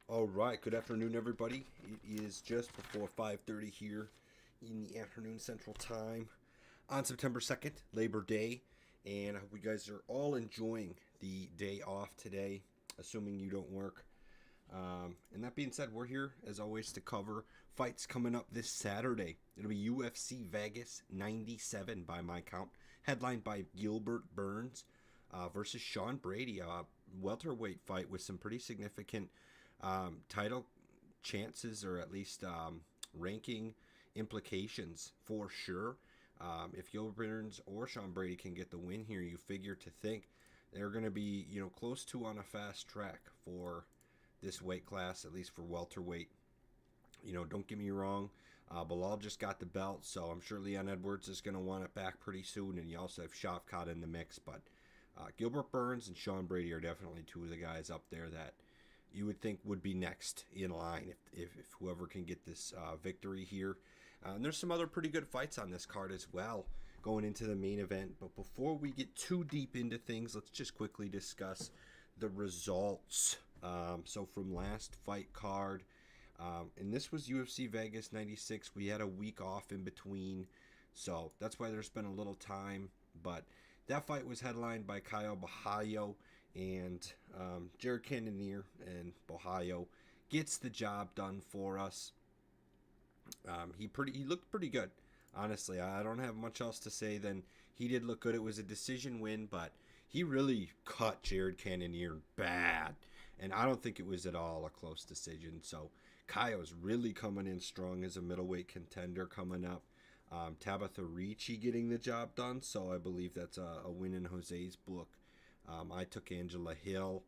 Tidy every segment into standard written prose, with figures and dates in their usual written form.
All right, good afternoon, everybody. It is just before 5:30 here in the afternoon Central Time on September 2nd, Labor Day, and I hope you guys are all enjoying the day off today, assuming you don't work. And that being said, we're here as always to cover fights coming up this Saturday. It'll be UFC Vegas 97 by my count, headlined by Gilbert Burns versus Sean Brady, a welterweight fight with some pretty significant title chances, or at least ranking implications for sure. If Gilbert Burns or Sean Brady can get the win here, you figure to think they're going to be close to on a fast track for this weight class, at least for welterweight. Don't get me wrong. Bilal just got the belt, so I'm sure Leon Edwards is going to want it back pretty soon, and you also have Shavkat in the mix. But Gilbert Burns and Sean Brady are definitely two of the guys up there that you would think would be next in line if whoever can get this victory here. And there's some other pretty good fights on this card as well going into the main event. But before we get too deep into things, let's just quickly discuss the results. So from last fight card, and this was UFC Vegas 96. We had a week off in between, so that's why there's been a little time. But that fight was headlined by Kyle Bahayo and Jared Cannonier, and Bahayo gets the job done for us. He looked pretty good. Honestly, I don't have much else to say than he did look good. It was a decision win, but he really cut Jared Cannonier bad, and I don't think it was at all a close decision. So Kaio's really coming in strong as a middleweight contender coming up. Tabitha Ricci getting the job done, so I believe that's a win in Jose's book. I took Angela Hill,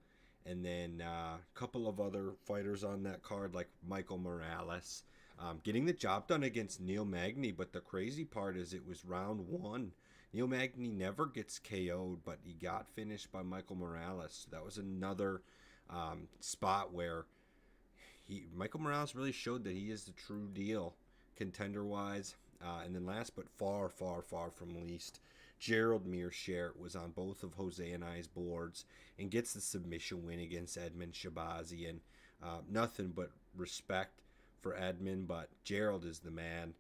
and then a couple of other fighters on that card, like Michael Morales, getting the job done against Neil Magny. But the crazy part is it was round one. Neil Magny never gets KO'd, but he got finished by Michael Morales. That was another spot where Michael Morales really showed that he is the true deal contender wise. And then last but far, far, far from least, Gerald Mearshart was on both of Jose and I's boards and gets the submission win against Edmund Shabazian. Nothing but respect for Edmund, but Gerald is the man.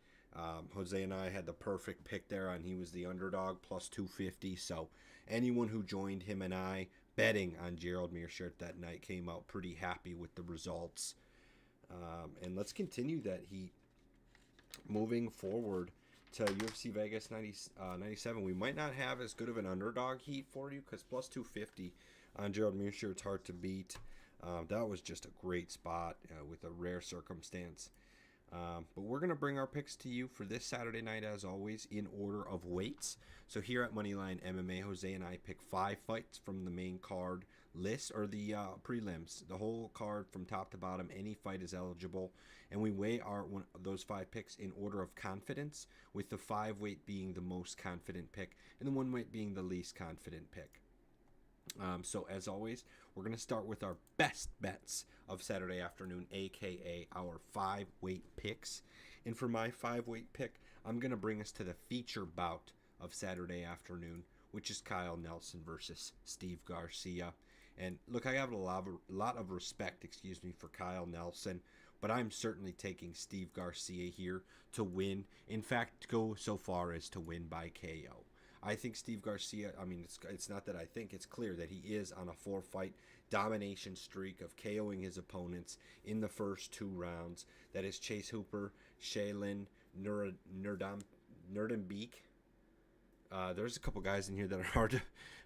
Jose and I had the perfect pick there, and he was the underdog plus 250. So anyone who joined him and I betting on Gerald Mearshart that night came out pretty happy with the results. And let's continue that heat moving forward to UFC Vegas 97. We might not have as good of an underdog heat for you because plus 250 on Gerald Mearshart, it's hard to beat. That was just a great spot with a rare circumstance. But we're going to bring our picks to you for this Saturday night, as always, in order of weights. So here at Moneyline MMA, Jose and I pick 5 fights from the main card list, or the prelims. The whole card from top to bottom, any fight is eligible. And we weigh those 5 picks in order of confidence, with the 5 weight being the most confident pick and the 1 weight being the least confident pick. So as always, we're going to start with our best bets of Saturday afternoon, aka our 5 weight picks. And for my 5 weight pick, I'm going to bring us to the feature bout of Saturday afternoon, which is Kyle Nelson versus Steve Garcia. And look, I have a lot of respect, for Kyle Nelson, but I'm certainly taking Steve Garcia here to win. In fact, go so far as to win by KO. I think Steve Garcia, it's not that I think, it's clear that he is on a 4-fight domination streak of KOing his opponents in the first 2 rounds. That is Chase Hooper, Shaylin, Nurdenbeek. There's a couple guys in here that are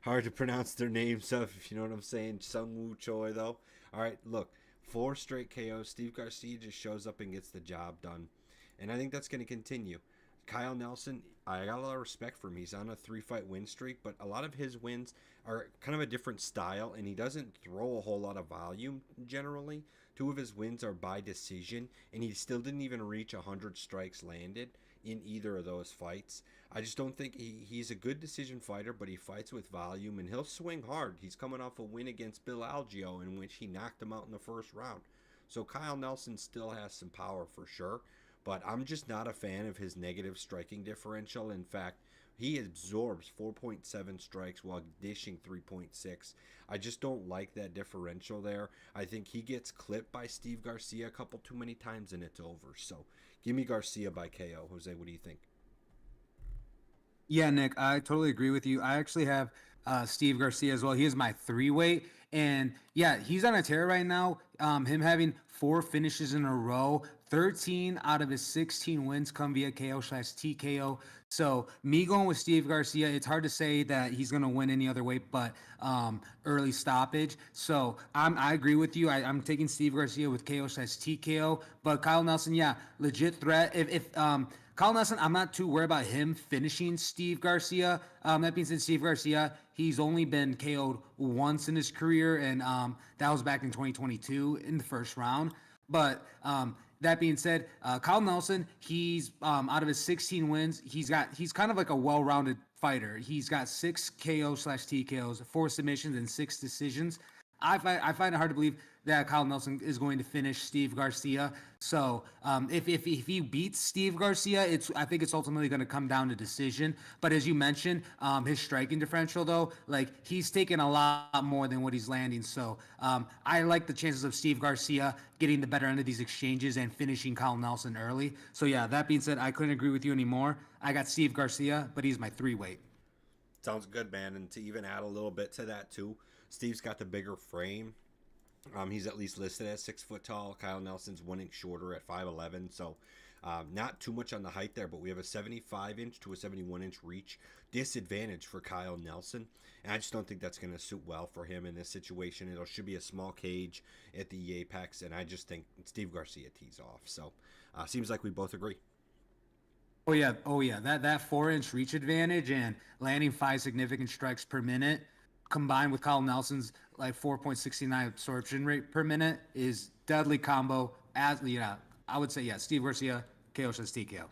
hard to pronounce their names of, if you know what I'm saying. Sung Woo Choi, though. All right, look, 4 straight KOs. Steve Garcia just shows up and gets the job done. And I think that's going to continue. Kyle Nelson, I got a lot of respect for him. He's on a 3-fight win streak, but a lot of his wins are kind of a different style, and he doesn't throw a whole lot of volume generally. 2 of his wins are by decision, and he still didn't even reach 100 strikes landed in either of those fights. I just don't think he's a good decision fighter, but he fights with volume, and he'll swing hard. He's coming off a win against Bill Algeo, in which he knocked him out in the first round. So Kyle Nelson still has some power for sure. But I'm just not a fan of his negative striking differential. In fact, He absorbs 4.7 strikes while dishing 3.6. I just don't like that differential there. I think he gets clipped by Steve Garcia a couple too many times and it's over. So give me Garcia by KO. Jose, what do you think? Yeah, Nick, I totally agree with you. I actually have Steve Garcia as well. He is my three weight. And yeah, he's on a tear right now. Him having four finishes in a row, 13 out of his 16 wins come via KO/TKO. So me going with Steve Garcia, it's hard to say that he's going to win any other way, but early stoppage. So I agree with you. I'm taking Steve Garcia with KO/TKO. But Kyle Nelson, yeah, legit threat. If Kyle Nelson, I'm not too worried about him finishing Steve Garcia. That being said, Steve Garcia, he's only been KO'd once in his career, and that was back in 2022 in the first round. But that being said, Kyle Nelson, he's out of his 16 wins, he's kind of like a well-rounded fighter. He's got 6 KO/TKOs, 4 submissions, and 6 decisions. I find it hard to believe that Kyle Nelson is going to finish Steve Garcia. So if he beats Steve Garcia, I think it's ultimately going to come down to decision. But as you mentioned, his striking differential though, like he's taking a lot more than what he's landing. So I like the chances of Steve Garcia getting the better end of these exchanges and finishing Kyle Nelson early. So yeah, that being said, I couldn't agree with you anymore. I got Steve Garcia, but he's my three weight. Sounds good, man. And to even add a little bit to that too, Steve's got the bigger frame. He's at least listed as 6 foot tall. Kyle Nelson's 1 inch shorter at 5'11". So not too much on the height there, but we have a 75-inch to a 71-inch reach disadvantage for Kyle Nelson. And I just don't think that's going to suit well for him in this situation. It should be a small cage at the apex, and I just think Steve Garcia tees off. So seems like we both agree. Oh yeah. That 4 inch reach advantage and landing 5 significant strikes per minute, combined with Kyle Nelson's like 4.69 absorption rate per minute, is deadly combo. As yeah, I would say yeah. Steve Garcia, KO says TKO.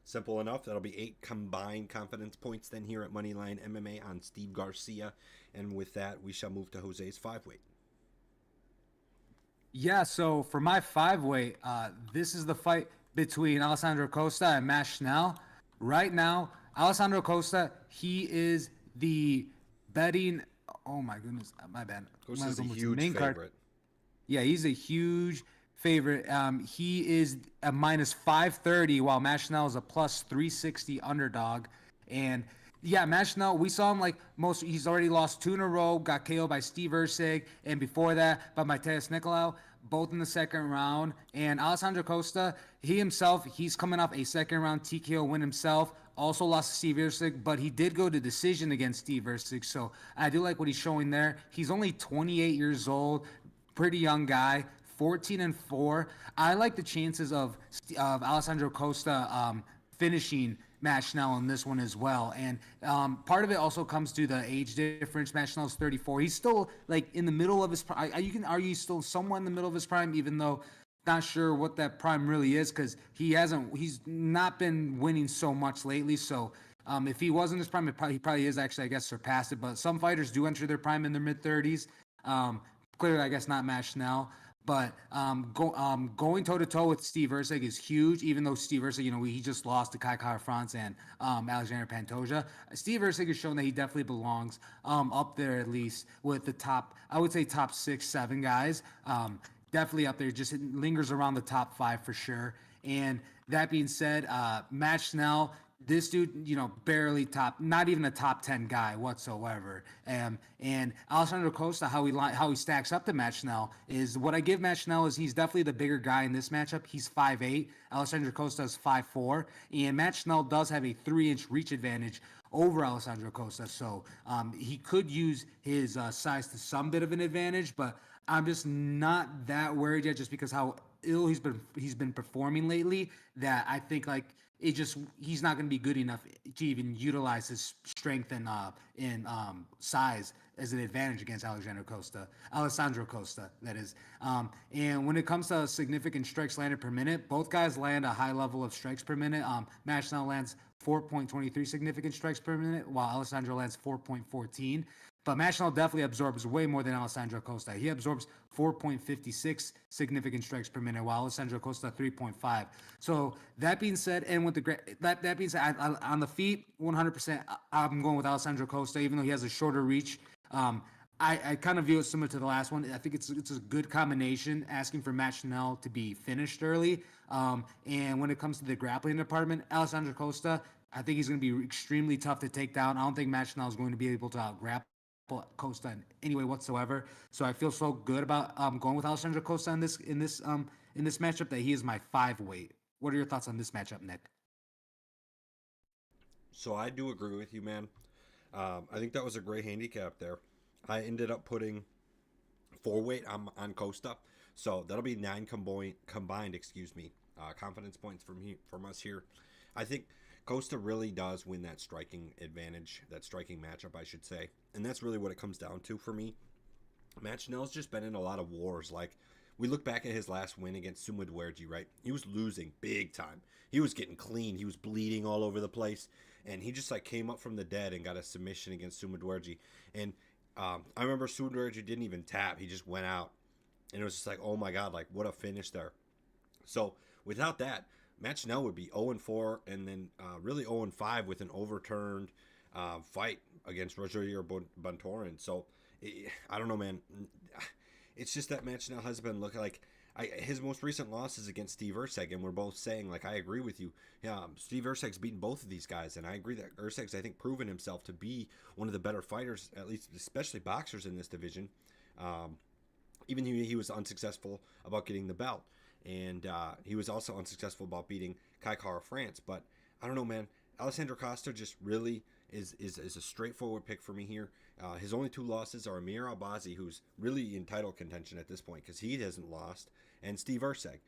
Simple enough. That'll be 8 combined confidence points then here at Moneyline MMA on Steve Garcia. And with that, we shall move to Jose's 5 weight. Yeah. So for my five weight, this is the fight between Alessandro Costa and Matt Schnell. Right now, Alessandro Costa, he is the betting. Oh my goodness, my bad. Coach is a huge favorite. Yeah, he's a huge favorite. He is a minus 530, while Matt Schnell is a plus 360 underdog. And yeah, Matt Schnell, we saw him like most. He's already lost two in a row. Got KO'd by Steve Erceg, and before that by Mateus Nicolau, both in the second round. And Alessandro Costa, he himself, he's coming off a second round TKO win himself. Also lost to Steve Erceg, but he did go to decision against Steve Erceg. So I do like what he's showing there. He's only 28 years old, pretty young guy. 14-4. I like the chances of Alessandro Costa finishing Matt Schnell in this one as well. And part of it also comes to the age difference. Matt Schnell's 34. He's still like in the middle of his prime. You can argue he's still somewhat in the middle of his prime, even though not sure what that prime really is because he's not been winning so much lately. So if he was in his prime, he probably is actually, I guess, surpassed it. But some fighters do enter their prime in their mid 30s. Clearly, I guess not Matt Schnell. But going toe to toe with Steve Erceg is huge. Even though Steve Erceg, he just lost to Kai Kara France and Alexander Pantoja. Steve Erceg has shown that he definitely belongs up there at least with the top. I would say top 6, 7 guys. Definitely up there. Just lingers around the top 5 for sure. And that being said, Matt Schnell, this dude, barely not even a top 10 guy whatsoever. And Alessandro Costa, how he stacks up to Matt Schnell is what I give Matt Schnell is he's definitely the bigger guy in this matchup. He's 5'8". Alessandro Costa is 5'4", and Matt Schnell does have a 3-inch reach advantage over Alessandro Costa, so he could use his size to some bit of an advantage, but I'm just not that worried yet, just because how ill he's been performing lately. That I think like he's not going to be good enough to even utilize his strength and size as an advantage against Alessandro Costa, that is. And when it comes to significant strikes landed per minute, both guys land a high level of strikes per minute. Matt Schnell lands 4.23 significant strikes per minute, while Alessandro lands 4.14. But Machinal definitely absorbs way more than Alessandro Costa. He absorbs 4.56 significant strikes per minute, while Alessandro Costa 3.5. So that being said, and with that being said, on the feet, 100%, I'm going with Alessandro Costa, even though he has a shorter reach. I kind of view it similar to the last one. I think it's a good combination, asking for Matt Chanel to be finished early. And when it comes to the grappling department, Alessandro Costa, I think he's going to be extremely tough to take down. I don't think Matt Chanel is going to be able to grapple Costa in any way whatsoever. So I feel so good about going with Alessandro Costa in this matchup that he is my 5 weight. What are your thoughts on this matchup, Nick? So I do agree with you, man. I think that was a great handicap there. I ended up putting 4 weight on Costa, so that'll be 9 combined. Excuse me, confidence points from us here. I think Costa really does win that striking advantage, that striking matchup, I should say, and that's really what it comes down to for me. Matt Schnell's just been in a lot of wars. Like, we look back at his last win against Sumudwerji, right? He was losing big time. He was getting clean. He was bleeding all over the place, and he just like came up from the dead and got a submission against Sumudwerji. And I remember Sumudwerji didn't even tap. He just went out, and it was just like, oh my god, like what a finish there. So without that, Matt Schnell would be 0-4, and then really 0-5 with an overturned fight against Rogerio Bontorin. So I don't know, man. It's just that Matt Schnell has been looking like his most recent losses against Steve Urseg, and we're both saying like I agree with you. Yeah, Steve Urseg's beaten both of these guys, and I agree that Urseg's I think proven himself to be one of the better fighters, at least especially boxers in this division. Um, Even he was unsuccessful about getting the belt, and he was also unsuccessful about beating Kai Kara France. But I don't know, man. Alessandro Costa just really is a straightforward pick for me here. His only 2 losses are Amir Albazi, who's really in title contention at this point because he hasn't lost, and Steve Urseg,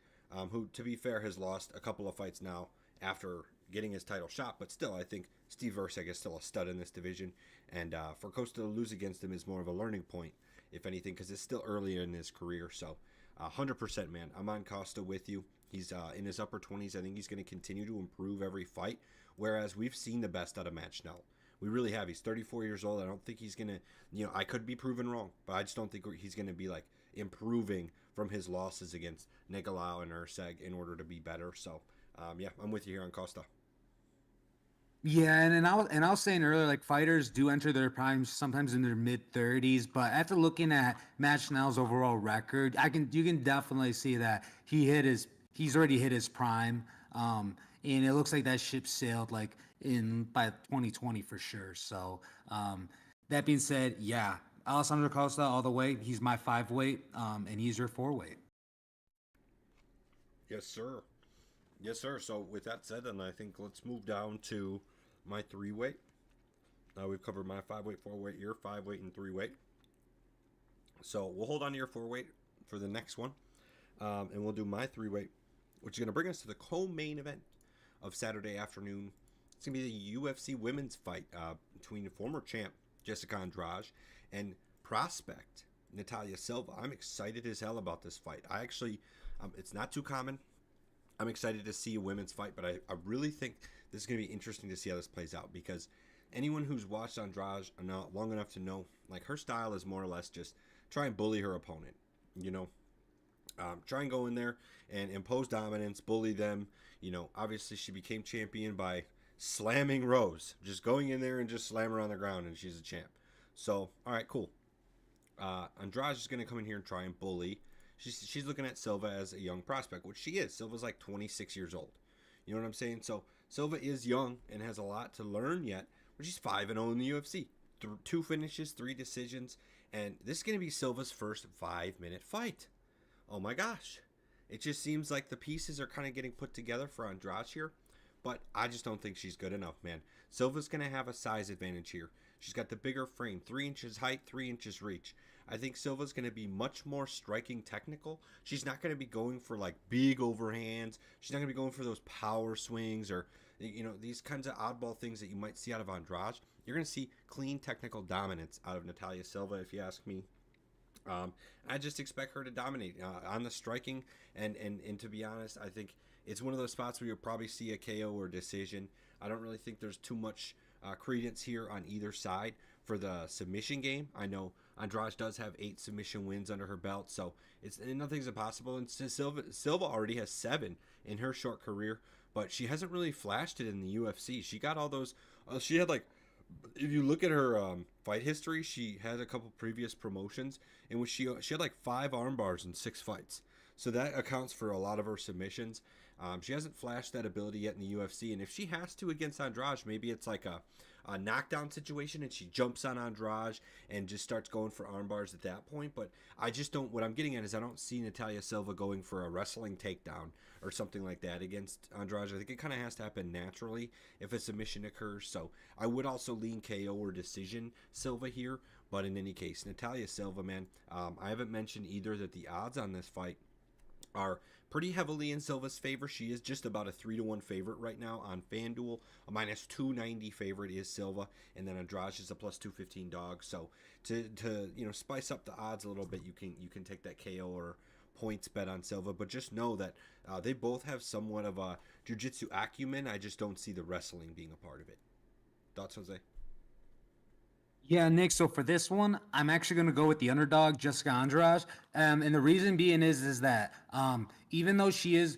who, to be fair, has lost a couple of fights now after getting his title shot. But still, I think Steve Urseg is still a stud in this division, and for Costa to lose against him is more of a learning point, if anything, because it's still early in his career. So, 100%, man. I'm on Costa with you. He's in his upper 20s. I think he's going to continue to improve every fight, whereas we've seen the best out of Matt Schnell. We really have. He's 34 years old. I don't think he's going to, I could be proven wrong, but I just don't think he's going to be like improving from his losses against Nicolau and Urseg in order to be better. So, yeah, I'm with you here on Costa. Yeah, and I was saying earlier, like fighters do enter their primes sometimes in their mid 30s, but after looking at Matt Schnell's overall record, you can definitely see that he's already hit his prime, and it looks like that ship sailed like in by 2020 for sure. So that being said, yeah, Alessandro Costa all the way. He's my 5 weight, and he's your 4 weight. Yes, sir. Yes, sir. So, with that said, then I think let's move down to my 3 weight. Now we've covered my 5 weight, 4 weight, your 5 weight, and 3 weight. So we'll hold on to your 4 weight for the next one, and we'll do my 3 weight, which is going to bring us to the co-main event of Saturday afternoon. It's going to be the UFC women's fight between former champ Jessica Andrade and prospect Natalia Silva. I'm excited as hell about this fight. I actually, it's not too common. I'm excited to see a women's fight, but I really think this is going to be interesting to see how this plays out, because anyone who's watched Andrade long enough to know, like, her style is more or less just try and bully her opponent, try and go in there and impose dominance, bully them. Obviously she became champion by slamming Rose, just going in there and just slam her on the ground, and she's a champ. So, all right, cool. Andrade is going to come in here and try and bully. She's looking at Silva as a young prospect, which she is. Silva's like 26 years old. You know what I'm saying? So Silva is young and has a lot to learn yet, but she's 5-0 in the UFC. 2 finishes, 3 decisions, and this is going to be Silva's first 5-minute fight. Oh my gosh. It just seems like the pieces are kind of getting put together for Andrade here, but I just don't think she's good enough, man. Silva's going to have a size advantage here. She's got the bigger frame, 3 inches height, 3 inches reach. I think Silva's going to be much more striking technical. She's not going to be going for like big overhands. She's not going to be going for those power swings or, these kinds of oddball things that you might see out of Andrade. You're going to see clean technical dominance out of Natalia Silva, if you ask me. I just expect her to dominate on the striking, and to be honest, I think it's one of those spots where you'll probably see a KO or decision. I don't really think there's too much credence here on either side, for the submission game. I know Andrade does have 8 submission wins under her belt, so nothing's impossible. And Silva already has 7 in her short career, but she hasn't really flashed it in the UFC. She got all those. She had like, if you look at her fight history, she had a couple previous promotions in which she had like 5 arm bars in 6 fights. So that accounts for a lot of her submissions. She hasn't flashed that ability yet in the UFC, and if she has to against Andrade, maybe it's like a knockdown situation and she jumps on Andrade and just starts going for arm bars at that point. But I just don't, what I'm getting at is I don't see Natalia Silva going for a wrestling takedown or something like that against Andrade. I think it kind of has to happen naturally if a submission occurs. So I would also lean KO or decision Silva here. But in any case, Natalia Silva, man, I haven't mentioned either that the odds on this fight are pretty heavily in Silva's favor. She is just about a 3-1 favorite right now on FanDuel. A minus 290 favorite is Silva, and then Andrade is a plus 215 dog. So to spice up the odds a little bit, you can take that KO or points bet on Silva, but just know that they both have somewhat of a jiu-jitsu acumen. I just don't see the wrestling being a part of it. Thoughts, Jose? Yeah, Nick. So for this one, I'm actually going to go with the underdog, Jessica Andrade. And the reason being is that even though she's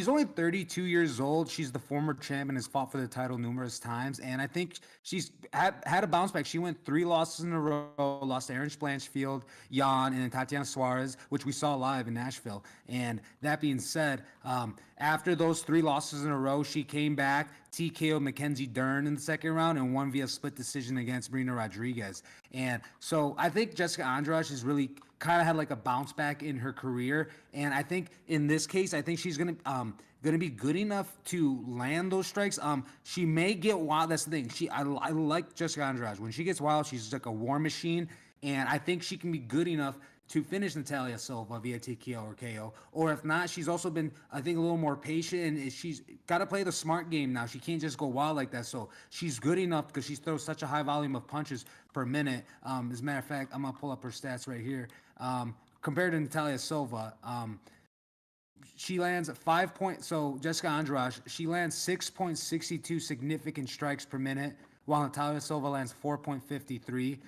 only 32 years old, she's the former champ and has fought for the title numerous times. And I think she's had a bounce back. She went 3 losses in a row, lost to Erin Blanchfield, Jan, and then Tatiana Suarez, which we saw live in Nashville. And that being said, after those 3 losses in a row, she came back, TKO Mackenzie Dern in the second round, and won via split decision against Marina Rodriguez. And so I think Jessica Andrade has really kind of had like a bounce back in her career. And I think in this case, I think she's gonna be good enough to land those strikes. She may get wild. That's the thing. I like Jessica Andrade. When she gets wild, she's like a war machine. And I think she can be good enough to finish Natalia Silva via TKO or KO. Or if not, she's also been, I think, a little more patient, and she's got to play the smart game now. She can't just go wild like that. So she's good enough because she throws such a high volume of punches per minute. As a matter of fact, I'm going to pull up her stats right here. Compared to Natalia Silva, she lands 5 points. So Jessica Andrade, she lands 6.62 significant strikes per minute, while Natalia Silva lands 4.53.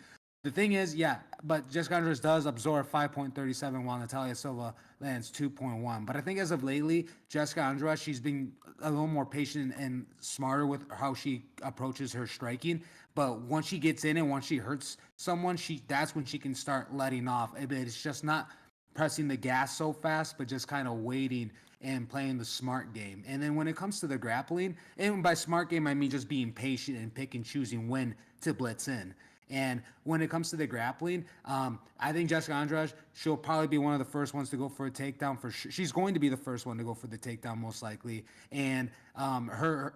The thing is, yeah, but Jessica Andrade does absorb 5.37 while Natalia Silva lands 2.1. But I think as of lately, Jessica Andrade, she's been a little more patient and smarter with how she approaches her striking. But once she gets in and once she hurts someone, that's when she can start letting off. It's just not pressing the gas so fast, but just kind of waiting and playing the smart game. And then when it comes to the grappling, and by smart game, I mean just being patient and pick and choosing when to blitz in. And when it comes to the grappling, I think Jessica Andrade, she'll probably be one of the first ones to go for a takedown for sure. She's going to be the first one to go for the takedown most likely. And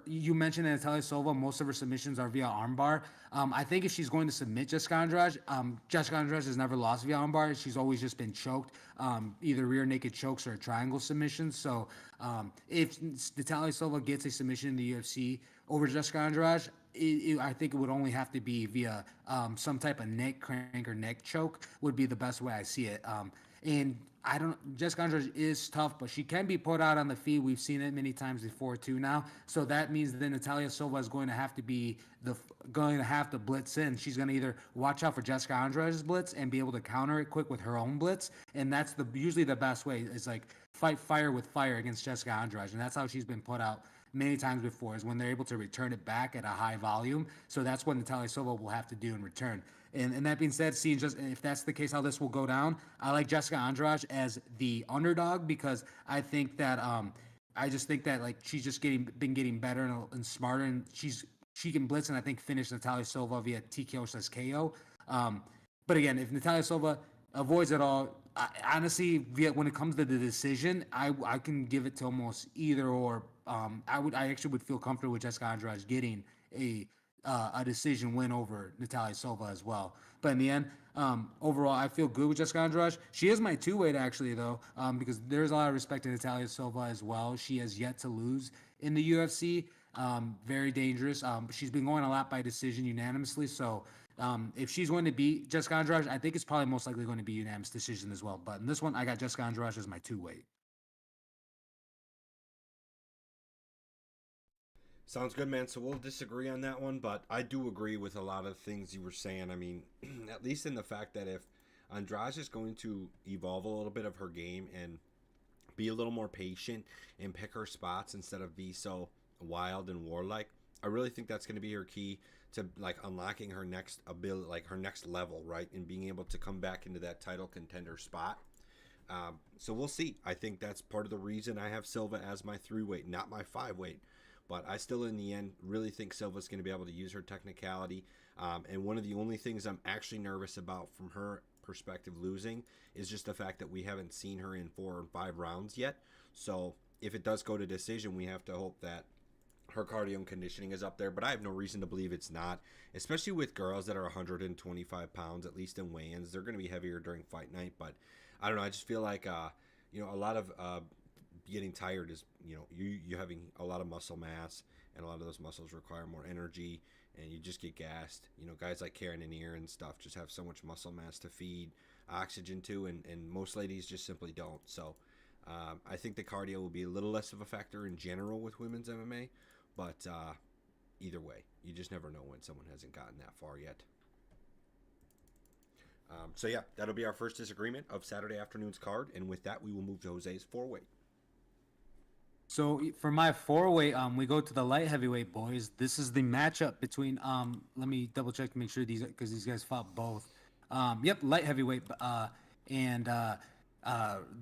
you mentioned that Natalia Silva, most of her submissions are via armbar. I think if she's going to submit Jessica Andrade, Jessica Andrade has never lost via armbar. She's always just been choked, either rear naked chokes or triangle submissions. So if Natalia Silva gets a submission in the UFC over Jessica Andrade, I think it would only have to be via some type of neck crank or neck choke would be the best way I see it. And Jessica Andrade is tough, but she can be put out on the feet. We've seen it many times before too now. So that means that Natalia Silva is going to have to blitz in. She's going to either watch out for Jessica Andrade's blitz and be able to counter it quick with her own blitz. And that's usually the best way is like fight fire with fire against Jessica Andrade. And that's how she's been put out many times before, is when they're able to return it back at a high volume. So that's what Natalia Silva will have to do in return. And that being said, if that's the case, how this will go down, I like Jessica Andrade as the underdog because I think that I just think that like she's just been getting better and smarter, and she can blitz and I think finish Natalia Silva via TKO/KO. But again, if Natalia Silva avoids it all, honestly, when it comes to the decision, I can give it to almost either or. I actually would feel comfortable with Jessica Andrade getting a decision win over Natalia Silva as well. But in the end, overall, I feel good with Jessica Andrade. She is my 2-weight actually, though, because there's a lot of respect to Natalia Silva as well. She has yet to lose in the UFC. Very dangerous. She's been going a lot by decision unanimously. So if she's going to beat Jessica Andrade, I think it's probably most likely going to be unanimous decision as well. But in this one, I got Jessica Andrade as my 2-weight. Sounds good, man. So we'll disagree on that one, but I do agree with a lot of things you were saying. I mean, at least in the fact that if Andrade is going to evolve a little bit of her game and be a little more patient and pick her spots instead of be so wild and warlike, I really think that's going to be her key to like unlocking her next ability, like her next level, right, and being able to come back into that title contender spot. So we'll see. I think that's part of the reason I have Silva as my 3 weight, not my 5 weight. But I still, in the end, really think Silva's going to be able to use her technicality. And one of the only things I'm actually nervous about from her perspective losing is just the fact that we haven't seen her in 4 or 5 rounds yet. So if it does go to decision, we have to hope that her cardio and conditioning is up there, but I have no reason to believe it's not, especially with girls that are 125 pounds, at least in weigh-ins. They're going to be heavier during fight night, but I don't know. I just feel like, a lot of getting tired is, you having a lot of muscle mass, and a lot of those muscles require more energy, and you just get gassed. Guys like Karen and Ear and stuff just have so much muscle mass to feed oxygen to, and most ladies just simply don't. So I think the cardio will be a little less of a factor in general with women's MMA. But either way, you just never know when someone hasn't gotten that far yet. So yeah, that'll be our first disagreement of Saturday afternoon's card. And with that, we will move to Jose's 4 weight. So for my 4 weight, we go to the light heavyweight boys. This is the matchup between let me double check to make sure because these guys fought both. Yep, light heavyweight. And the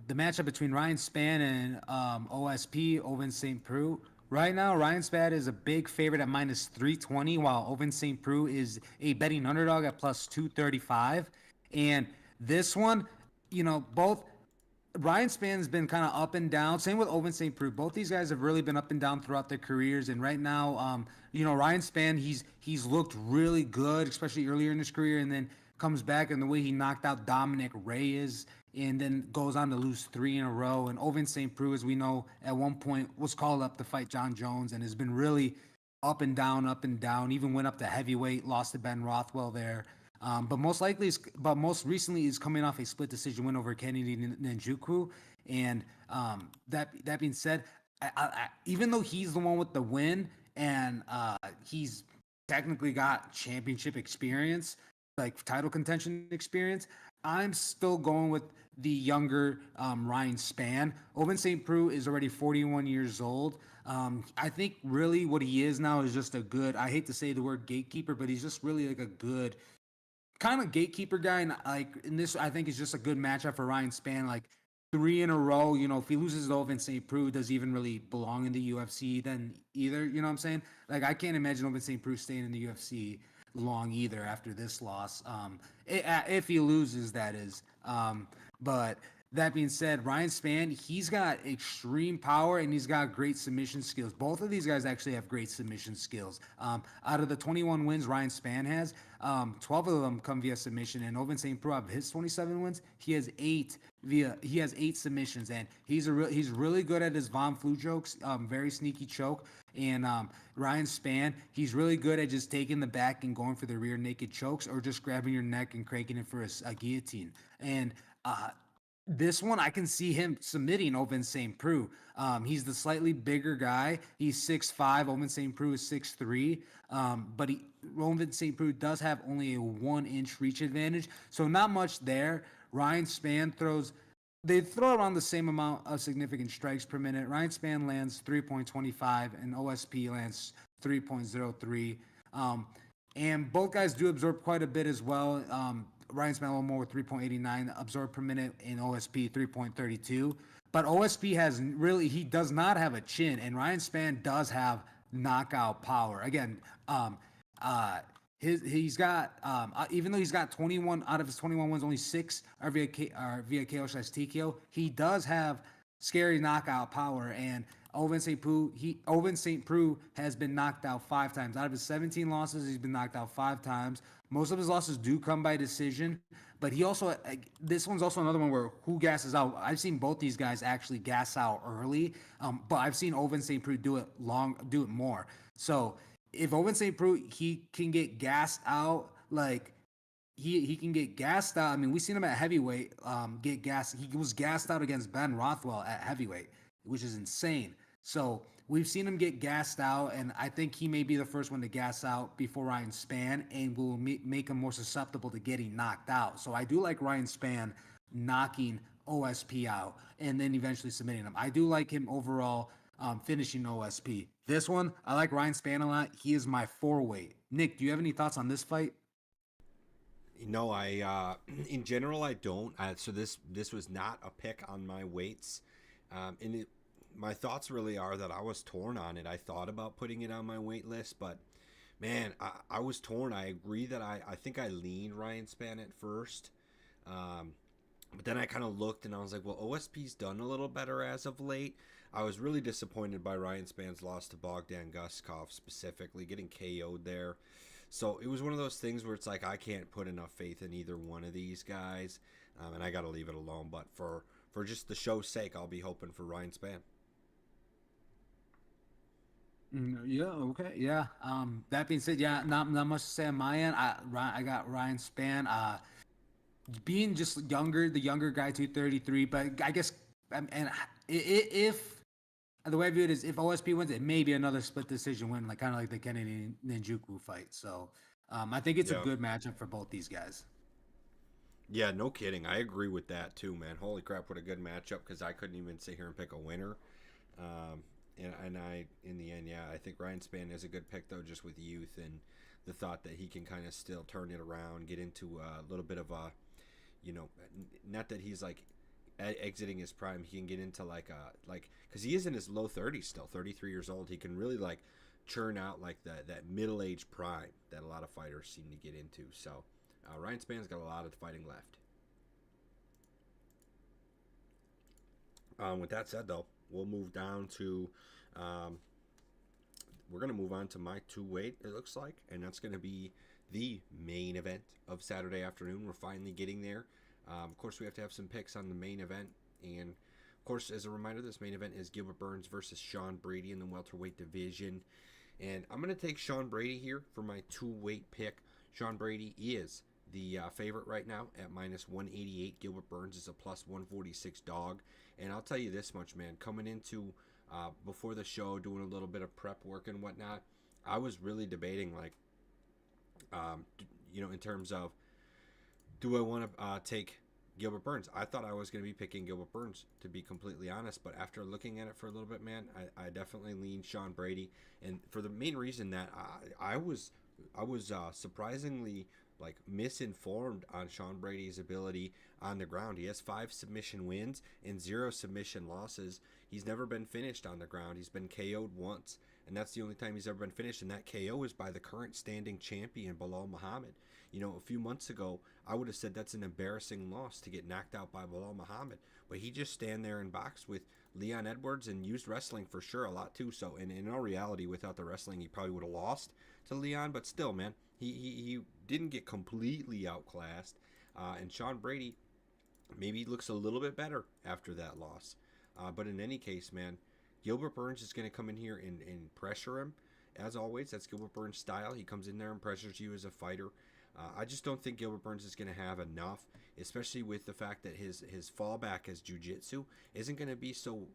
matchup between Ryan Spann and OSP Oven St. Preux. Right now, Ryan Spann is a big favorite at minus 320, while Oven St. Preux is a betting underdog at plus 235. And this one, both Ryan Spann's been kind of up and down. Same with Oven St. Preux. Both these guys have really been up and down throughout their careers. And right now, Ryan Spann, he's looked really good, especially earlier in his career, and then comes back and the way he knocked out Dominic Reyes and then goes on to lose 3 in a row. And Oven St. Preux, as we know, at one point was called up to fight John Jones and has been really up and down, even went up to heavyweight, lost to Ben Rothwell there. But most recently is coming off a split decision win over Kennedy Njoku. And that being said, even though he's the one with the win and he's technically got championship experience, like title contention experience, I'm still going with the younger Ryan Spann. Oven St. Preux is already 41 years old. I think really what he is now is just a good, I hate to say the word gatekeeper, but he's just really like a good kind of gatekeeper guy. And like in this, I think is just a good matchup for Ryan Spann. Like 3 in a row, if he loses to Oven St. Preux, does he even really belong in the UFC then either? You know what I'm saying? Like I can't imagine Oven St. Preux staying in the UFC long either after this loss. If he loses, that is. But that being said, Ryan Spann, he's got extreme power and he's got great submission skills. Both of these guys actually have great submission skills. Out of the 21 wins Ryan Spann has, 12 of them come via submission. And Oven St. Preux, of his 27 wins, he has 8 submissions, and he's really good at his Von Flue jokes, very sneaky choke. And Ryan Spann, he's really good at just taking the back and going for the rear naked chokes, or just grabbing your neck and cranking it for a guillotine. And this one, I can see him submitting Oven St. Preux. He's the slightly bigger guy. He's 6'5". Oven St. Preux is 6'3". But Oven St. Preux does have only a 1-inch reach advantage, so not much there. Ryan Spann they throw around the same amount of significant strikes per minute. Ryan Spann lands 3.25 and OSP lands 3.03. And both guys do absorb quite a bit as well. Ryan Spann a little more with 3.89 absorbed per minute, and OSP 3.32. But OSP he does not have a chin, and Ryan Spann does have knockout power. Again, he's got even though he's got 21 out of his 21 wins, only 6 are via KO/TKO. He does have scary knockout power, and Oven St. Preux has been knocked out 5 times. Out of his 17 losses, he's been knocked out 5 times. Most of his losses do come by decision, but he also this one's also another one where who gasses out. I've seen both these guys actually gas out early, but I've seen Oven St. Preux do it more. So if Oven St. Preux, he can get gassed out, like he can get gassed out. I mean, we've seen him at heavyweight get gassed. He was gassed out against Ben Rothwell at heavyweight, which is insane. So we've seen him get gassed out, and I think he may be the first one to gas out before Ryan Spann, and will make him more susceptible to getting knocked out. So I do like Ryan Spann knocking OSP out and then eventually submitting him. I do like him overall finishing OSP. This one, I like Ryan Spann a lot. He is my 4-weight. Nick, do you have any thoughts on this fight? No, I in general I don't. So this was not a pick on my weights, and my thoughts really are that I was torn on it. I thought about putting it on my weight list, but man, I was torn. I agree that I think I leaned Ryan Spann at first, um, but then I kind of looked and I was like, well, OSP's done a little better as of late. I was really disappointed by Ryan Spann's loss to Bogdan Guskov, specifically getting KO'd there. So it was one of those things where it's like I can't put enough faith in either one of these guys, and I got to leave it alone. But for just the show's sake, I'll be hoping for Ryan Spann. Yeah, okay, yeah. That being said, yeah, not much to say on my end. I got Ryan Spann. Being just younger, the younger guy, 233. But I guess, and if the way I view it is, if OSP wins, it may be another split decision win, like kind of like the Kennedy Ninjuku fight. So, I think it's a Yeah. good matchup for both these guys. Yeah, no kidding. I agree with that too, man. Holy crap, what a good matchup! Because I couldn't even sit here and pick a winner. Um, and I, in the end, yeah, I think Ryan Spann is a good pick though, just with youth and the thought that he can kind of still turn it around, get into a little bit of a, not that he's like exiting his prime. He can get into like because he is in his low 30s still, 33 years old. He can really like churn out like that middle age prime that a lot of fighters seem to get into. So Ryan Spann's got a lot of fighting left. With that said, though, we'll move down to. Um, we're gonna move on to my 2-weight. It looks like, and that's gonna be the main event of Saturday afternoon. We're finally getting there. Of course, we have to have some picks on the main event, and of course, as a reminder, this main event is Gilbert Burns versus Sean Brady in the welterweight division. And I'm going to take Sean Brady here for my 2-weight pick. Sean Brady is the favorite right now at minus 188. Gilbert Burns is a plus 146 dog. And I'll tell you this much, man. Coming into before the show, doing a little bit of prep work and whatnot, I was really debating, like, in terms of do I want to take Gilbert Burns? I thought I was going to be picking Gilbert Burns, to be completely honest. But after looking at it for a little bit, man, I definitely lean Sean Brady, and for the main reason that I was surprisingly like misinformed on Sean Brady's ability on the ground. He has 5 submission wins and 0 submission losses. He's never been finished on the ground. He's been KO'd once, and that's the only time he's ever been finished. And that KO is by the current standing champion, Bilal Muhammad. A few months ago, I would have said that's an embarrassing loss to get knocked out by Bilal Muhammad. But he just stand there and box with Leon Edwards and used wrestling for sure a lot too. So in all reality, without the wrestling, he probably would have lost to Leon. But still, man, he didn't get completely outclassed. And Sean Brady maybe looks a little bit better after that loss. But in any case, man, Gilbert Burns is going to come in here and pressure him. As always, that's Gilbert Burns' style. He comes in there and pressures you as a fighter. I just don't think Gilbert Burns is going to have enough, especially with the fact that his fallback as jiu-jitsu isn't going to be so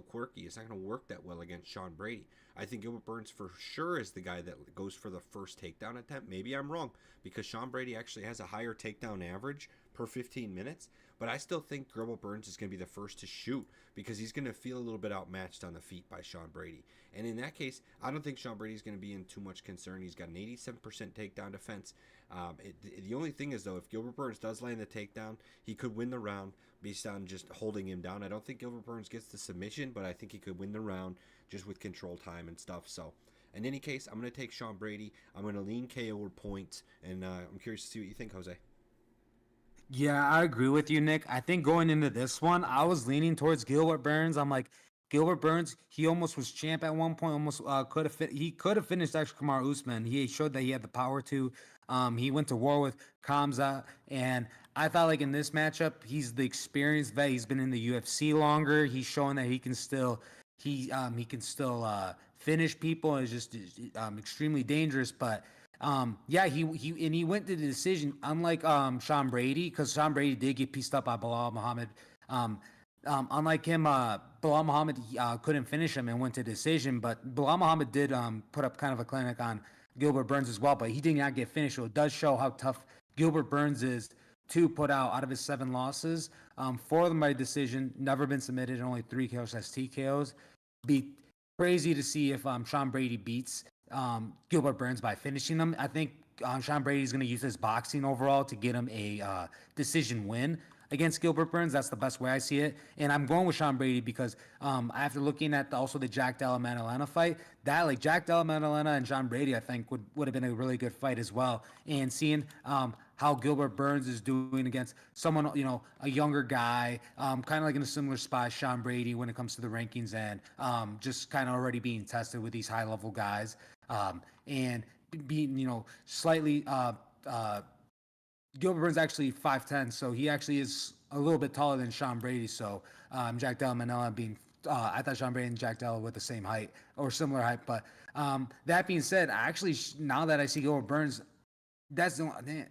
quirky. It's not going to work that well against Sean Brady. I think Gilbert Burns for sure is the guy that goes for the first takedown attempt. Maybe I'm wrong because Sean Brady actually has a higher takedown average per 15 minutes, but I still think Gilbert Burns is going to be the first to shoot because he's going to feel a little bit outmatched on the feet by Sean Brady. And in that case, I don't think Sean Brady is going to be in too much concern. He's got an 87% takedown defense. The only thing is, though, if Gilbert Burns does land the takedown, he could win the round based on just holding him down. I don't think Gilbert Burns gets the submission, but I think he could win the round just with control time and stuff. So, in any case, I'm going to take Sean Brady. I'm going to lean KO or points, and I'm curious to see what you think, Jose. Yeah, I agree with you, Nick. I think going into this one, I was leaning towards Gilbert Burns. I'm like, Gilbert Burns, he almost was champ at one point. Almost he could have finished actually Kamar Usman. He showed that he had the power to. He went to war with Kamza, and I thought like in this matchup, he's the experienced vet. He's been in the UFC longer. He's showing that he can still finish people. It's just extremely dangerous, but. Yeah, he went to the decision, unlike Sean Brady, because Sean Brady did get pieced up by Bilal Muhammad. Um, Unlike him, Bilal Muhammad couldn't finish him and went to decision, but Bilal Muhammad did put up kind of a clinic on Gilbert Burns as well, but he did not get finished. So it does show how tough Gilbert Burns is to put out of his 7 losses. 4 of them by decision, never been submitted, and only 3 KOs as TKOs. Be crazy to see if Sean Brady beats Gilbert Burns by finishing them. I think Sean Brady's going to use his boxing overall to get him a decision win against Gilbert Burns. That's the best way I see it. And I'm going with Sean Brady because after looking at also the Jack Della Maddalena fight, that like Jack Della Maddalena and Sean Brady, I think would have been a really good fight as well. And seeing how Gilbert Burns is doing against someone, a younger guy, kind of like in a similar spot as Sean Brady when it comes to the rankings and just kind of already being tested with these high level guys and being, slightly Gilbert Burns actually 5'10", so he actually is a little bit taller than Sean Brady. So Jack Della Manila being, I thought Sean Brady and Jack Della were the same height or similar height. But that being said, actually now that I see Gilbert Burns, that's the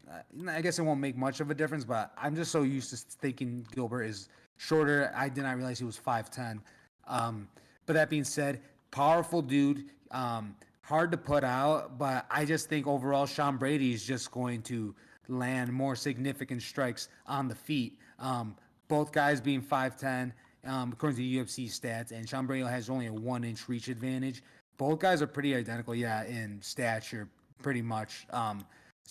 I guess it won't make much of a difference. But I'm just so used to thinking Gilbert is shorter. I did not realize he was 5'10". But that being said, powerful dude. Hard to put out, but I just think overall Sean Brady is just going to land more significant strikes on the feet. Both guys being 5'10", according to UFC stats, and Sean Brady has only a 1-inch reach advantage. Both guys are pretty identical, in stature, pretty much.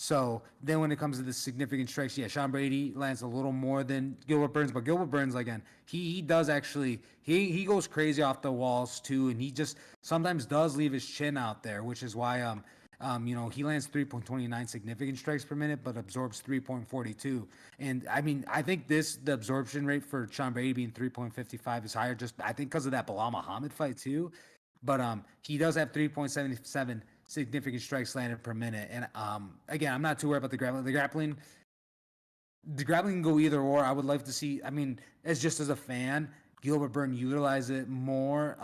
So then when it comes to the significant strikes, Sean Brady lands a little more than Gilbert Burns, but Gilbert Burns, again, he does actually, he goes crazy off the walls too, and he just sometimes does leave his chin out there, which is why, he lands 3.29 significant strikes per minute, but absorbs 3.42. And I mean, I think the absorption rate for Sean Brady being 3.55 is higher, just I think because of that Bilal Muhammad fight too. But he does have 3.77 significant strikes landed per minute. And again, I'm not too worried about the grappling. The grappling can go either or. I would like to see. I mean, as a fan, Gilbert Burns utilize it more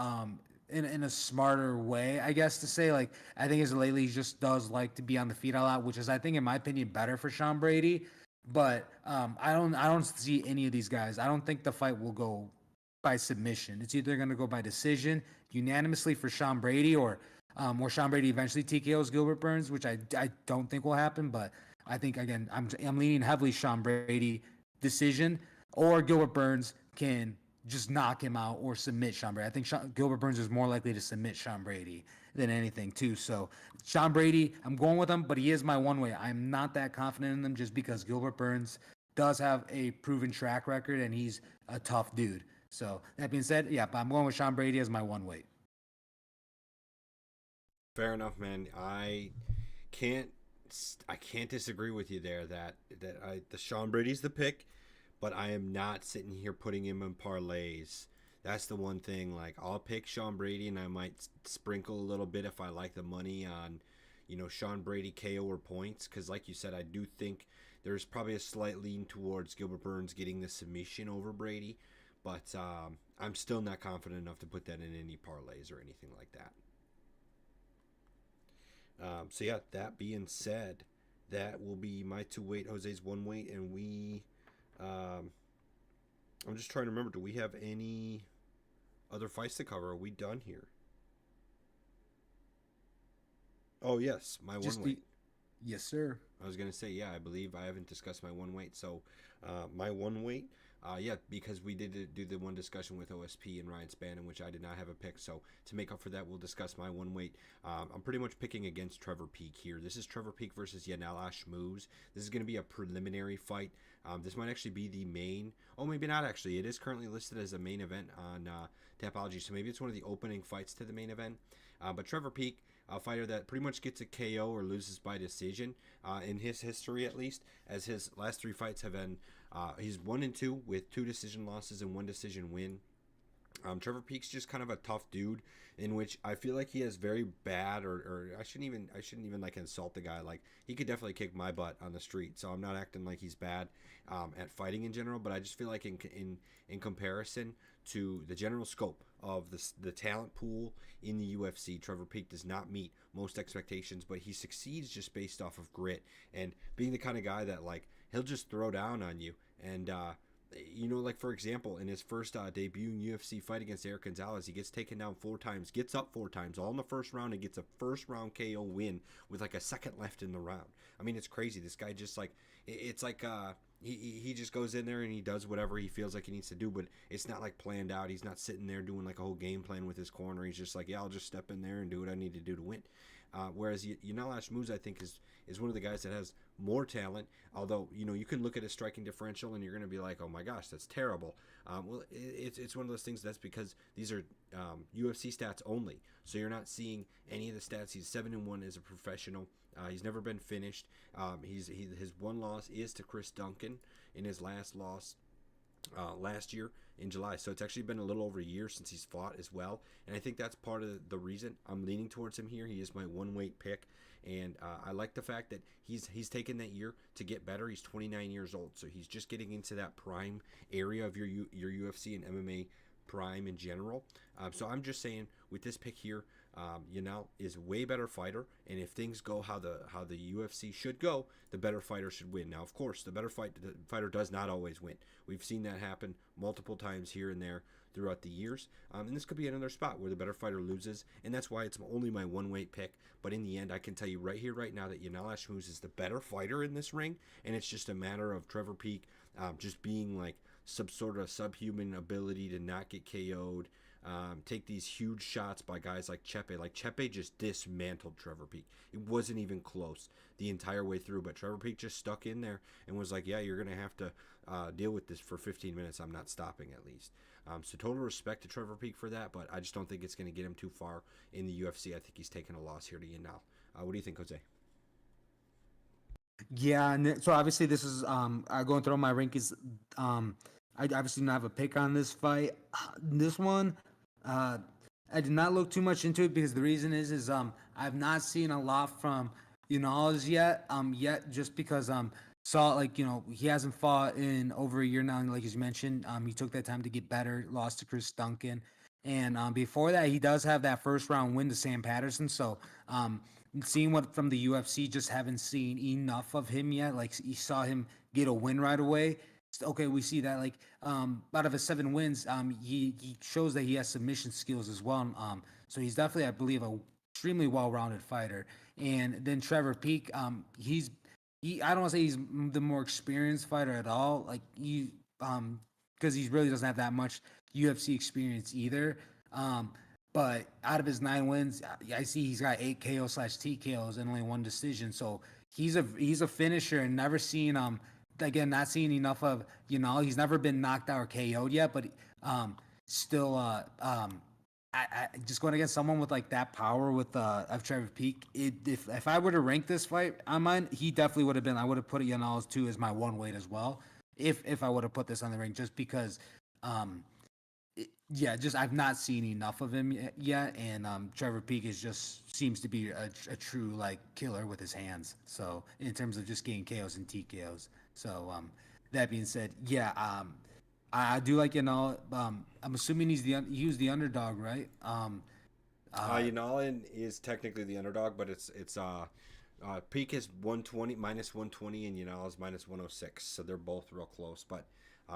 in a smarter way, I guess to say. Like I think as of lately, he just does like to be on the feet a lot, which is I think in my opinion better for Sean Brady. But I don't see any of these guys. I don't think the fight will go by submission. It's either going to go by decision unanimously for Sean Brady or Sean Brady eventually TKOs Gilbert Burns, which I don't think will happen. But I think again I'm leaning heavily Sean Brady decision, or Gilbert Burns can just knock him out or submit Sean Brady. I think Gilbert Burns is more likely to submit Sean Brady than anything too. So Sean Brady, I'm going with him, but he is my one way. I'm not that confident in him just because Gilbert Burns does have a proven track record and he's a tough dude. So that being said, but I'm going with Sean Brady as my one weight. Fair enough, man. Can't I can't disagree with you there. The Sean Brady's the pick, but I am not sitting here putting him in parlays. That's the one thing. Like I'll pick Sean Brady, and I might sprinkle a little bit if I like the money on, Sean Brady KO or points. Because like you said, I do think there's probably a slight lean towards Gilbert Burns getting the submission over Brady, but I'm still not confident enough to put that in any parlays or anything like that. That being said, that will be my 2 weight, Jose's 1 weight, and I'm just trying to remember, do we have any other fights to cover? Are we done here? Oh yes, my 1 weight. Yes, sir. I was gonna say, I believe I haven't discussed my 1 weight. So, my 1 weight, because we did do the one discussion with OSP and Ryan Spann, in which I did not have a pick. So to make up for that, we'll discuss my 1 weight. I'm pretty much picking against Trevor Peek here. This is Trevor Peek versus Yanal Ashmouz. This is gonna be a preliminary fight. This might actually be the main. Oh, maybe not actually. It is currently listed as a main event on Tapology, so maybe it's one of the opening fights to the main event. But Trevor Peek, a fighter that pretty much gets a KO or loses by decision in his history, at least, as his last 3 fights have been, he's 1-2 with 2 decision losses and 1 decision win. Trevor Peek's just kind of a tough dude, in which I feel like he has very bad, or I shouldn't even like insult the guy. Like he could definitely kick my butt on the street, so I'm not acting like he's bad at fighting in general. But I just feel like in comparison to the general scope of the talent pool in the UFC, Trevor Peek does not meet most expectations, but he succeeds just based off of grit and being the kind of guy that like he'll just throw down on you and like for example, in his first debut in UFC fight against Eric Gonzalez, he gets taken down 4 times, gets up 4 times, all in the first round, and gets a first round KO win with like a second left in the round. I mean, it's crazy. This guy just like it's like he just goes in there and he does whatever he feels like he needs to do, but it's not like planned out. He's not sitting there doing like a whole game plan with his corner. He's just like, yeah, I'll just step in there and do what I need to do to win. Whereas Yanal Ashmouz, I think, is one of the guys that has more talent. Although you can look at his striking differential and you're going to be like, oh my gosh, that's terrible. Well, it's one of those things that's because these are UFC stats only, so you're not seeing any of the stats. He's 7-1 as a professional. He's never been finished. His one loss is to Chris Duncan in his last loss last year in July. So it's actually been a little over a year since he's fought as well. And I think that's part of the reason I'm leaning towards him here. He is my one weight pick. And I like the fact that he's taken that year to get better. He's 29 years old, so he's just getting into that prime area of your UFC and MMA prime in general. So I'm just saying with this pick here, Yanal is a way better fighter, and if things go how the UFC should go, the better fighter should win. Now, of course, the fighter does not always win. We've seen that happen multiple times here and there throughout the years, and this could be another spot where the better fighter loses, and that's why it's only my one weight pick. But in the end, I can tell you right here, right now, that Yanal Ashmouz is the better fighter in this ring, and it's just a matter of Trevor Peek just being like some sort of subhuman ability to not get KO'd, take these huge shots by guys like Chepe. Like Chepe just dismantled Trevor Peek. It wasn't even close the entire way through, but Trevor Peek just stuck in there and was like, yeah, you're going to have to deal with this for 15 minutes. I'm not stopping at least. So total respect to Trevor Peek for that, but I just don't think it's going to get him too far in the UFC. I think he's taking a loss here to Yanal. What do you think, Jose? Yeah, and so obviously this is going through my rankings. I obviously don't have a pick on this fight. This one, uh, I did not look too much into it because the reason is I've not seen a lot from yet just because saw like he hasn't fought in over a year now, and like as you mentioned, he took that time to get better, lost to Chris Duncan, and before that he does have that first round win to Sam Patterson. So seeing what from the UFC, just haven't seen enough of him yet. Like you saw him get a win right away. Okay, we see that like out of his 7 wins, he shows that he has submission skills as well. So he's definitely, I believe, a extremely well-rounded fighter. And then Trevor Peek, I don't want to say he's the more experienced fighter at all. Like because he really doesn't have that much UFC experience either. But out of his 9 wins, I see he's got 8 KO/TKOs and only 1 decision. So he's a finisher, and never seen again, not seeing enough of he's never been knocked out or KO'd yet, but still I just going against someone with like that power with of Trevor Peek. If I were to rank this fight on mine, he definitely would have been. I would have put Yanal's 2 as my one weight as well. If I would have put this on the ring, just because yeah, just I've not seen enough of him yet, and Trevor Peek is just seems to be a true like killer with his hands. So in terms of just getting KOs and TKOs. So that being said, yeah, I do like I'm assuming he was the underdog, right? Yanal is technically the underdog, but it's Peak is 120 minus 120 and Yanal is minus 106, so they're both real close. But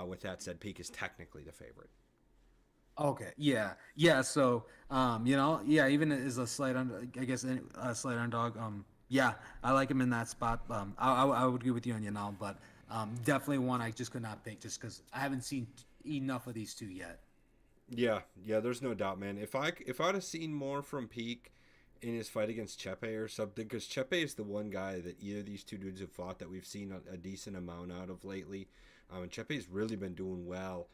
with that said, Peak is technically the favorite. Okay, yeah, yeah. So, yeah, even as a slight under, I guess a slight underdog. Yeah, I like him in that spot. I would agree with you on Yanal, but definitely one I just could not pick just because I haven't seen enough of these two yet. Yeah, there's no doubt, man. If I'd have seen more from Peak in his fight against Chepe or something, because Chepe is the one guy that either of these two dudes have fought that we've seen a decent amount out of lately. And Chepe's really been doing well.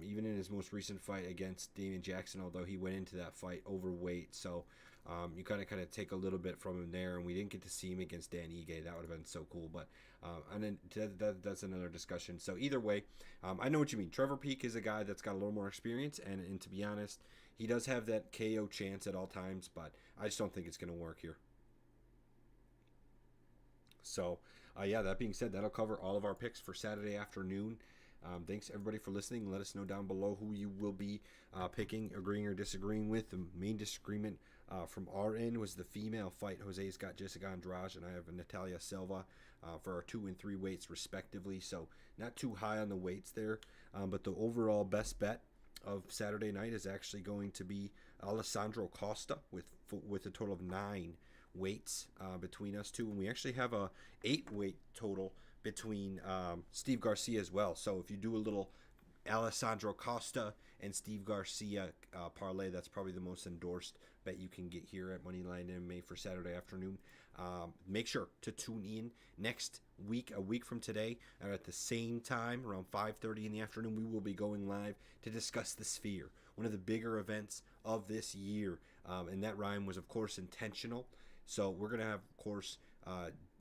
Even in his most recent fight against Damian Jackson, although he went into that fight overweight, so you kind of take a little bit from him there, and we didn't get to see him against Dan Ige. That would have been so cool, but and then that's another discussion. So either way, I know what you mean. Trevor Peek is a guy that's got a little more experience, and to be honest, he does have that KO chance at all times, but I just don't think it's going to work here. So, yeah, that being said, that'll cover all of our picks for Saturday afternoon. Thanks everybody for listening. Let us know down below who you will be picking, agreeing or disagreeing with. The main disagreement from our end was the female fight. Jose's got Jessica Andrade, and I have Natalia Silva. for our 2 and 3 weights respectively. So not too high on the weights there, but the overall best bet of Saturday night is actually going to be Alessandro Costa with a total of 9 weights between us two, and we actually have a 8 weight total between Steve Garcia as well. So if you do a little Alessandro Costa and Steve Garcia parlay, that's probably the most endorsed bet you can get here at Moneyline MMA for Saturday afternoon. Make sure to tune in next week, a week from today, at the same time, around 5:30 in the afternoon. We will be going live to discuss the Sphere, one of the bigger events of this year. And that rhyme was, of course, intentional. So we're going to have, of course,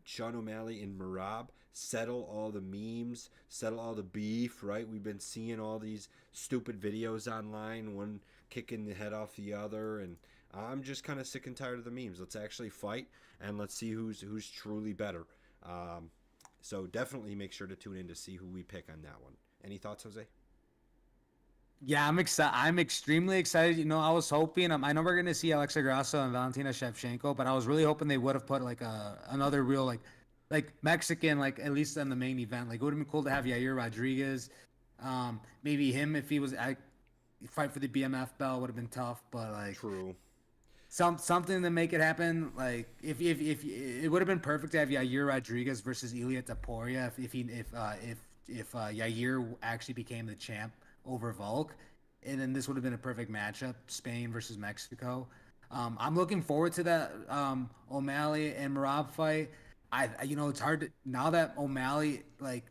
Sean O'Malley and Merab settle all the memes, settle all the beef, right? We've been seeing all these stupid videos online, one kicking the head off the other, and I'm just kind of sick and tired of the memes. Let's actually fight, and let's see who's truly better. So definitely make sure to tune in to see who we pick on that one. Any thoughts, Jose? Yeah, I'm excited. I'm extremely excited. You know, I was hoping. I know we're gonna see Alexa Grasso and Valentina Shevchenko, but I was really hoping they would have put like another real like Mexican, like at least on the main event. Like it would have been cool to have Yair Rodriguez. Maybe him if he was fight for the BMF belt would have been tough, but like True. something to make it happen. Like if it would have been perfect to have Yair Rodriguez versus Ilia Topuria if Yair actually became the champ over Volk, and then this would have been a perfect matchup, Spain versus Mexico. I'm looking forward to that O'Malley and Merab fight. It's hard to, now that O'Malley, like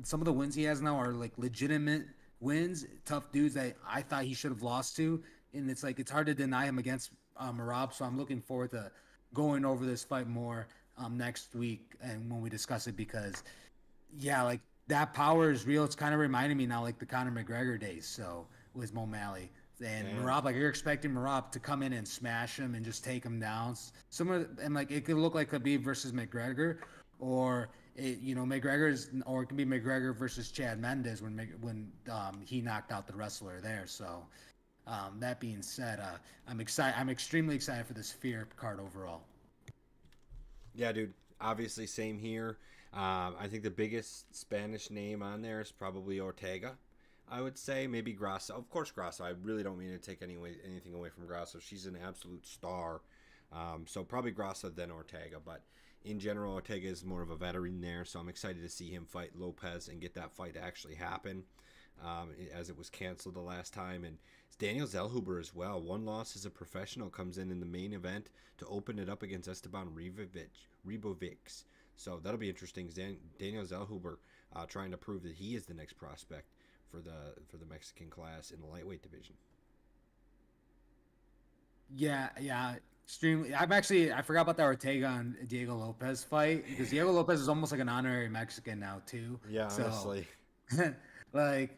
some of the wins he has now are like legitimate wins, tough dudes that I thought he should have lost to, and it's like it's hard to deny him against Merab. So I'm looking forward to going over this fight more next week and when we discuss it, because yeah, like that power is real. It's kind of reminding me now like the Conor McGregor days. So with O'Malley and Merab, like you're expecting Merab to come in and smash him and just take him down. And like it could look like Khabib versus McGregor, or McGregor's, or it can be McGregor versus Chad Mendes when he knocked out the wrestler there. So that being said, I'm excited. I'm extremely excited for this Fear card overall. Yeah, dude. Obviously, same here. I think the biggest Spanish name on there is probably Ortega. I would say maybe Grasso. Of course, Grasso. I really don't mean to take anything away from Grasso. She's an absolute star. So probably Grasso then Ortega. But in general, Ortega is more of a veteran there. So I'm excited to see him fight Lopez and get that fight to actually happen, as it was canceled the last time. And it's Daniel Zellhuber as well. One loss as a professional, comes in the main event to open it up against Esteban Ribovics. So that'll be interesting. Daniel Zellhuber trying to prove that he is the next prospect for the Mexican class in the lightweight division. Yeah, extremely. I forgot about the Ortega and Diego Lopez fight, because Diego Lopez is almost like an honorary Mexican now too. Yeah, honestly. Like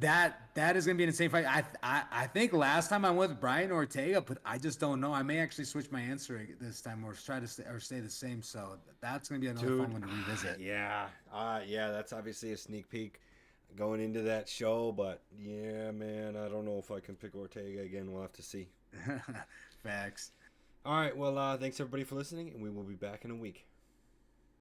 that is gonna be an insane fight. I think last time I went with Brian Ortega, but I just don't know. I may actually switch my answer this time, or try to stay the same. So that's gonna be another fun one to revisit. Yeah, that's obviously a sneak peek going into that show. But yeah, man, I don't know if I can pick Ortega again. We'll have to see. Facts. All right, well, thanks everybody for listening, and we will be back in a week.